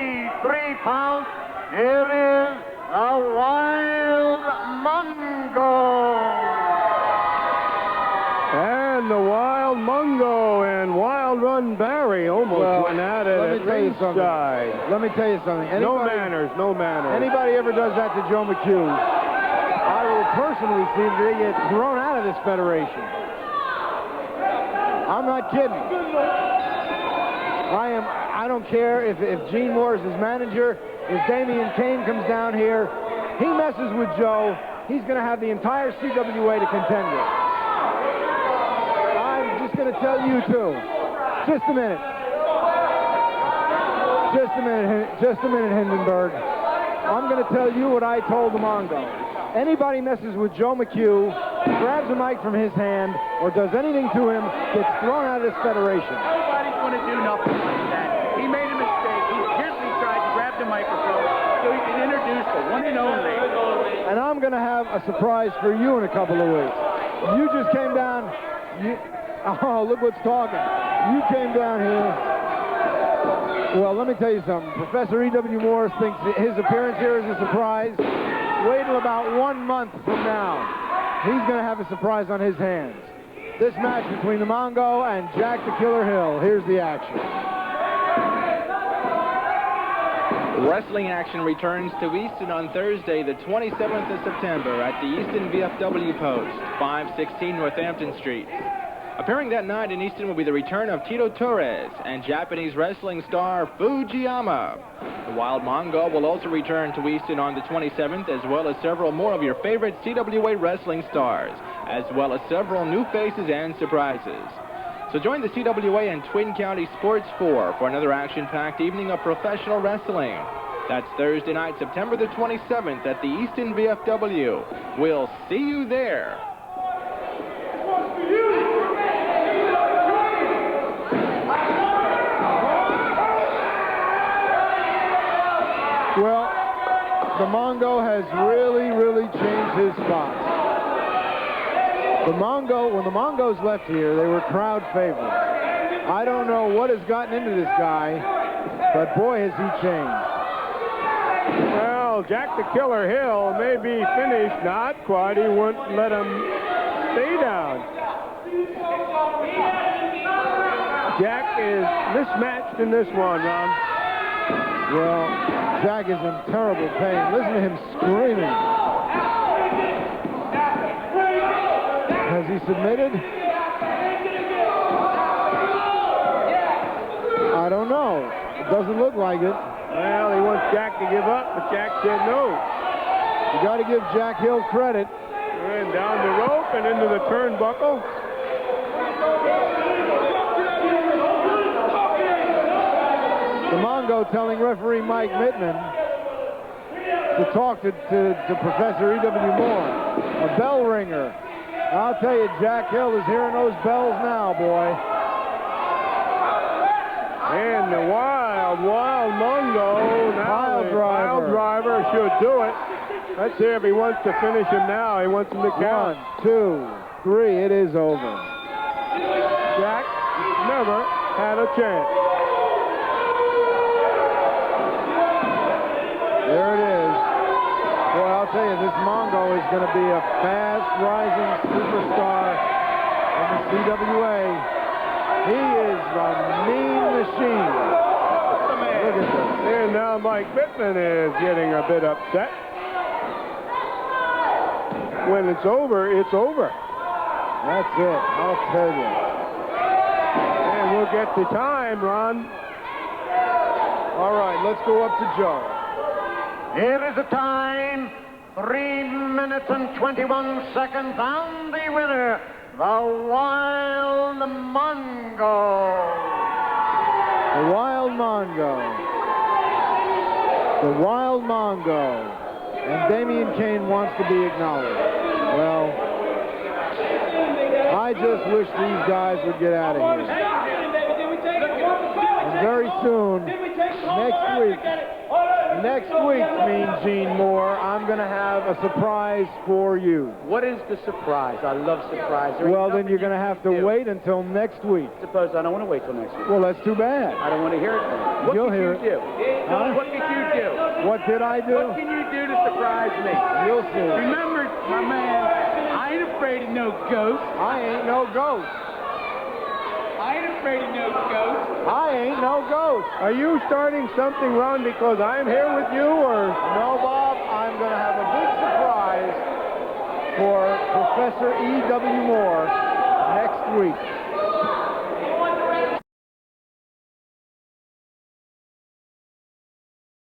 83 pounds, here is the Wild Mungo. And the Wild Mungo and Wild Run Barry almost went at it at ringside. Let me tell you something. No manners, no manners. Anybody ever does that to Joe McHugh, I will personally see that they get thrown out of this federation. I'm not kidding. I don't care if Gene Moore is his manager, if Damian Kane comes down here, he messes with Joe, he's going to have the entire CWA to contend with. I'm just going to tell you too. Just a minute. Just a minute, Hindenburg. I'm going to tell you what I told the Mongo. Anybody messes with Joe McHugh, grabs a mic from his hand, or does anything to him, gets thrown out of this federation. Nobody's going to do nothing like that. He made a mistake. He gently tried to grab the microphone so he could introduce the one and only. And I'm going to have a surprise for you in a couple of weeks. You just came down. Oh, look what's talking. You came down here. Well, let me tell you something. Professor E.W. Morris thinks his appearance here is a surprise. Wait till about 1 month from now. He's going to have a surprise on his hands. This match between the Mongo and Jack the Killer Hill. Here's the action. Wrestling action returns to Easton on Thursday, the 27th of September at the Easton VFW Post, 516 Northampton Street. Appearing that night in Easton will be the return of Tito Torres and Japanese wrestling star Fujiyama. The Wild Mongo will also return to Easton on the 27th, as well as several more of your favorite CWA wrestling stars, as well as several new faces and surprises. So join the CWA and Twin County Sports 4 for another action-packed evening of professional wrestling. That's Thursday night, September the 27th at the Easton VFW. We'll see you there. Well, the Mongo has really changed his spots. When the Mongos left here, they were crowd favorites. I don't know what has gotten into this guy, but boy, has he changed. Well, Jack the Killer Hill may be finished, not quite. He wouldn't let him stay down. Jack is mismatched in this one, Ron. Well, Jack is in terrible pain. Listen to him screaming. Has he submitted? I don't know. It doesn't look like it. Well, he wants Jack to give up, but Jack said no. You got to give Jack Hill credit. And down the rope and into the turnbuckle. The Mongo telling referee Mike Mittman to talk to Professor E.W. Moore. A bell ringer. I'll tell you, Jack Hill is hearing those bells now, boy. And the Wild Mungo. Now Pile driver should do it. Let's see if he wants to finish him now. He wants him to count. 1, 2, 3. It is over. Jack never had a chance. There it is. Boy, I'll tell you, this Mongo is going to be a fast-rising superstar in the CWA. He is a mean machine. Look at this. And now Mike Bittman is getting a bit upset. When it's over, it's over. That's it. I'll tell you. And we'll get the time, Ron. All right, let's go up to Joe. Here is the time, 3 minutes and 21 seconds, and the winner, the Wild Mungo. The Wild Mongo. The Wild Mongo. And Damian Kane wants to be acknowledged. Well, I just wish these guys would get out of here. And very soon, next week, Next week, Mean Gene Moore, I'm going to have a surprise for you. What is the surprise? I love surprise. Well, then you're going to have to wait until next week. Suppose I don't want to wait till next week. Well, that's too bad. I don't want to hear it. What You'll did hear you do? Huh? What did you do? What did I do? What can you do to surprise me? You'll see. Remember, my man, I ain't afraid of no ghosts. I ain't no ghost. I ain't afraid of no ghosts. I ain't no ghost. Are you starting something, Ron, because I'm here with you, or? No, Bob, I'm going to have a big surprise for Professor E.W. Moore next week.